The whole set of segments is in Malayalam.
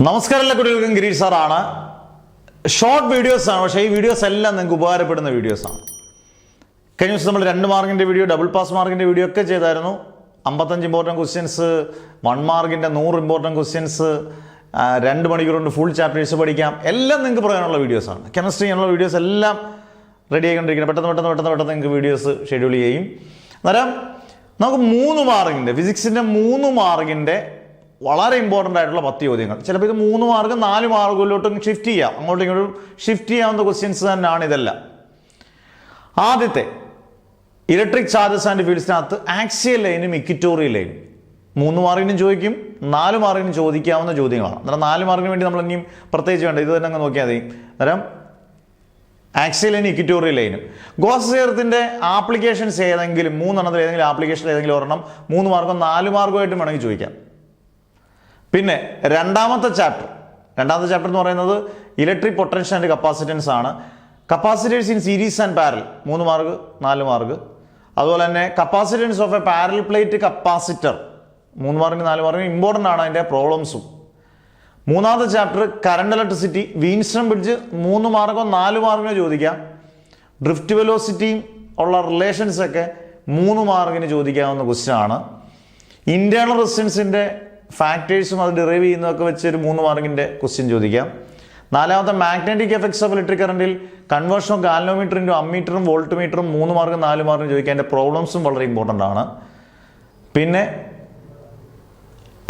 നമസ്കാരം എല്ലാ കുട്ടികൾക്കും ഗിരീഷ് സാറാണ്. ഷോർട്ട് വീഡിയോസ് ആണ്, പക്ഷേ ഈ വീഡിയോസ് എല്ലാം നിങ്ങൾക്ക് ഉപകാരപ്പെടുന്ന വീഡിയോസാണ്. കഴിഞ്ഞ ദിവസം നമ്മൾ 2 മാർക്കിൻ്റെ വീഡിയോ, ഡബിൾ പാസ് മാർക്കിൻ്റെ വീഡിയോ ഒക്കെ ചെയ്തായിരുന്നു. 55 ഇമ്പോർട്ടൻറ്റ് ക്വസ്റ്റ്യൻസ്, 1 മാർക്കിൻ്റെ 100 ഇമ്പോർട്ടൻറ്റ് ക്വസ്റ്റ്യൻസ്, 2 മണിക്കൂർ കൊണ്ട് ഫുൾ ചാപ്റ്റേഴ്സ് പഠിക്കാം, എല്ലാം നിങ്ങൾക്ക് പറയാനുള്ള വീഡിയോസാണ്. കെമിസ്ട്രി എന്നുള്ള വീഡിയോസ് എല്ലാം റെഡി ആയിക്കൊണ്ടിരിക്കുന്നത്. പെട്ടെന്ന് നിങ്ങൾക്ക് വീഡിയോസ് ഷെഡ്യൂൾ ചെയ്യും. അന്നേരം നമുക്ക് 3 മാർക്കിൻ്റെ ഫിസിക്സിൻ്റെ 3 മാർക്കിൻ്റെ വളരെ ഇമ്പോർട്ടൻ്റ് ആയിട്ടുള്ള 10 ചോദ്യങ്ങൾ. ചിലപ്പോൾ ഇത് 3 മാർക്ക് 4 മാർക്കിലോട്ടും ഷിഫ്റ്റ് ചെയ്യാം, അങ്ങോട്ടും ഇങ്ങോട്ടും ഷിഫ്റ്റ് ചെയ്യാവുന്ന ക്വസ്റ്റ്യൻസ് തന്നെയാണ് ഇതെല്ലാം. ആദ്യത്തെ ഇലക്ട്രിക് ചാർജസ് ആൻഡ് ഫീൽഡ്സിനകത്ത് ആക്സിയൽ ലൈനും ഇക്വിറ്റോറിയൽ ലൈനും 3 മാർക്കിനും ചോദിക്കും, 4 മാർക്കിനും ചോദിക്കാവുന്ന ചോദ്യങ്ങളാണ്. അന്നേരം 4 മാർക്കിന് വേണ്ടി നമ്മൾ ഇനിയും പ്രത്യേകിച്ച് വേണ്ട, ഇത് തന്നെ അങ്ങ് നോക്കിയാൽ മതി. അന്നേരം ആക്സിയൽ ലൈനും ഇക്വിറ്റോറിയൽ ലൈനും. ഗോസ് തിയറത്തിന്റെ ആപ്ലിക്കേഷൻസ് ഏതെങ്കിലും 3 ഏതെങ്കിലും ആപ്ലിക്കേഷൻ ഏതെങ്കിലും ഒരെണ്ണം 3 മാർക്കോ 4 മാർക്കോ ആയിട്ടും വേണമെങ്കിൽ ചോദിക്കാം. പിന്നെ രണ്ടാമത്തെ ചാപ്റ്റർ എന്ന് പറയുന്നത് ഇലക്ട്രിക് പൊട്ടൻഷ്യൽ ആൻഡ് കപ്പാസിറ്റൻസ് ആണ്. Capacitors in series and parallel 3 mark 4 mark. അതുപോലെ തന്നെ capacitance of a parallel plate capacitor 3 മാർക്കിന് 4 മാർക്കിന് ഇമ്പോർട്ടൻ്റ് ആണ് അതിൻ്റെ പ്രോബ്ലംസും. മൂന്നാമത്തെ chapter current electricity, Wheatstone bridge 3 മാർക്കോ 4 മാർക്കിനോ ചോദിക്കാം. ഡ്രിഫ്റ്റ് വെലോസിറ്റിയും ഉള്ള റിലേഷൻസ് ഒക്കെ 3 മാർക്കിന് ചോദിക്കാവുന്ന ക്വസ്റ്റ്യൻ ആണ്. ഇന്റേണൽ റെസിസ്റ്റൻസിന്റെ ഫാക്ടേഴ്സും അത് ഡിറൈവ് ചെയ്യുന്നതൊക്കെ വെച്ച് ഒരു 3 മാർക്കിന്റെ ക്വസ്റ്റ്യൻ ചോദിക്കാം. നാലാമത്തെ മാഗ്നറ്റിക് എഫക്ട്സ് ഓഫ് ഇലക്ട്രിക് കറണ്ടിൽ കൺവേർഷൻ ഓഫ് ഗാൽവനോമീറ്റർ ഇൻറ്റു അമ്മീറ്ററും വോൾട്ട് മീറ്ററും 3 മാർക്ക് 4 മാർക്കിന് ചോദിക്കാം. അതിന്റെ പ്രോബ്ലംസും വളരെ ഇമ്പോർട്ടൻ്റ് ആണ്. പിന്നെ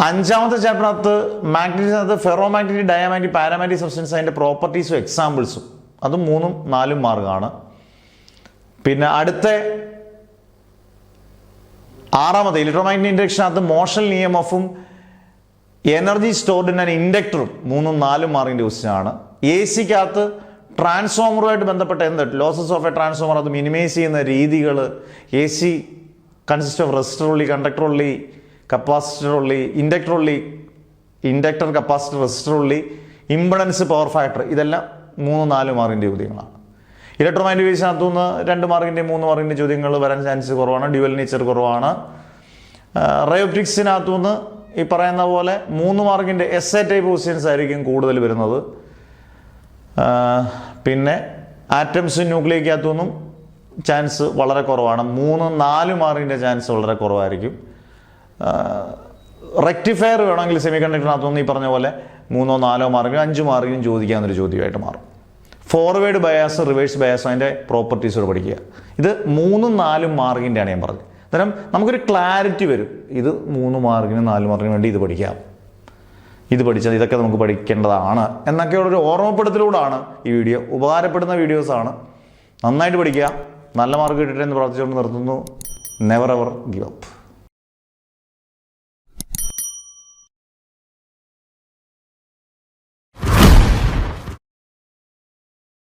5ാമത്തെ ചാപ്റ്ററിനകത്ത് മാഗ്നറ്റിക്സിനകത്ത് ferromagnetic, diamagnetic, paramagnetic substance അതിന്റെ പ്രോപ്പർട്ടീസും എക്സാമ്പിൾസും, അതും 3ഉം 4ഉം മാർക്കാണ്. പിന്നെ അടുത്ത 6ാമത്തെ ഇലക്ട്രോമാഗ്നറ്റിക് ഇൻഡക്ഷനകത്ത് മോഷൻ ഇഎംഎഫും എനർജി സ്റ്റോർഡ് ഇൻ ആൻ ഇൻഡക്ടറും 3ഉം 4ഉം മാർക്കിന്റെ ക്വസ്റ്റ്യൻ ആണ്. എ സിക്കകത്ത് ട്രാൻസ്ഫോമറുമായിട്ട് ബന്ധപ്പെട്ട ലോസസ് ഓഫ് എ ട്രാൻസ്ഫോമർ അത് മിനിമൈസ് ചെയ്യുന്ന രീതികൾ, A C consist of resistor ഉള്ളി, കണ്ടക്ടർ ഉള്ളി, കപ്പാസിറ്റർ ഉള്ളി, ഇൻഡക്ടർ ഉള്ളി, ഇൻഡക്ടർ, കപ്പാസിറ്റർ, റെസിസ്റ്റർ ഉള്ളി, ഇംപെഡൻസ്, പവർ ഫാക്ടർ, ഇതെല്ലാം 3ഉം 4ഉം മാർക്കിന്റെ ചോദ്യങ്ങളാണ്. ഇലക്ട്രോമാഗ്നറ്റിക് വേവ്സിനകത്തു നിന്ന് 2 മാർക്കിന്റെ 3 മാർക്കിന്റെ ചോദ്യങ്ങൾ വരാൻ ചാൻസ് കുറവാണ്, ഡ്യുവൽ നേച്ചർ കുറവാണ്. റേ ഒപ്റ്റിക്സിനകത്തു നിന്ന് ഈ പറയുന്ന പോലെ 3 മാർക്കിന്റെ എസ്എ ടൈപ്പ് ക്വസ്റ്റ്യൻസ് ആയിരിക്കും കൂടുതൽ വരുന്നത്. പിന്നെ ആറ്റംസും ന്യൂക്ലിയക്കകത്തു നിന്നും ചാൻസ് വളരെ കുറവാണ്. 3, 4 മാർക്കിന്റെ ചാൻസ് വളരെ കുറവായിരിക്കും. റെക്ടിഫയർ വേണമെങ്കിൽ സെമി കണ്ടക്ടറിനകത്തു നിന്ന് ഈ പറഞ്ഞ പോലെ 3, 4 മാർക്കിനും 5 മാർക്കിനും ചോദിക്കാവുന്നൊരു ചോദ്യമായിട്ട് മാറും. ഫോർവേഡ് ബയാസ്, റിവേഴ്സ് ബയാസ്, അതിൻ്റെ പ്രോപ്പർട്ടീസോട് പഠിക്കുക. ഇത് 3ഉം 4ഉം മാർക്കിൻ്റെയാണ് ഞാൻ പറഞ്ഞത്. അന്നേരം നമുക്കൊരു ക്ലാരിറ്റി വരും, ഇത് 3 മാർക്കിനും 4 മാർക്കിനും വേണ്ടി ഇത് പഠിക്കാം, ഇത് പഠിച്ചാൽ ഇതൊക്കെ നമുക്ക് പഠിക്കേണ്ടതാണ് എന്നൊക്കെയുള്ളൊരു ഓർമ്മപ്പെടുത്തലൂടെയാണ് ഈ വീഡിയോ. ഉപകാരപ്പെടുന്ന വീഡിയോസാണ്. നന്നായിട്ട് പഠിക്കുക, നല്ല മാർക്ക് കിട്ടട്ടെ എന്ന് പ്രാർത്ഥിച്ചുകൊണ്ട് നിർത്തുന്നു. Never ever give up.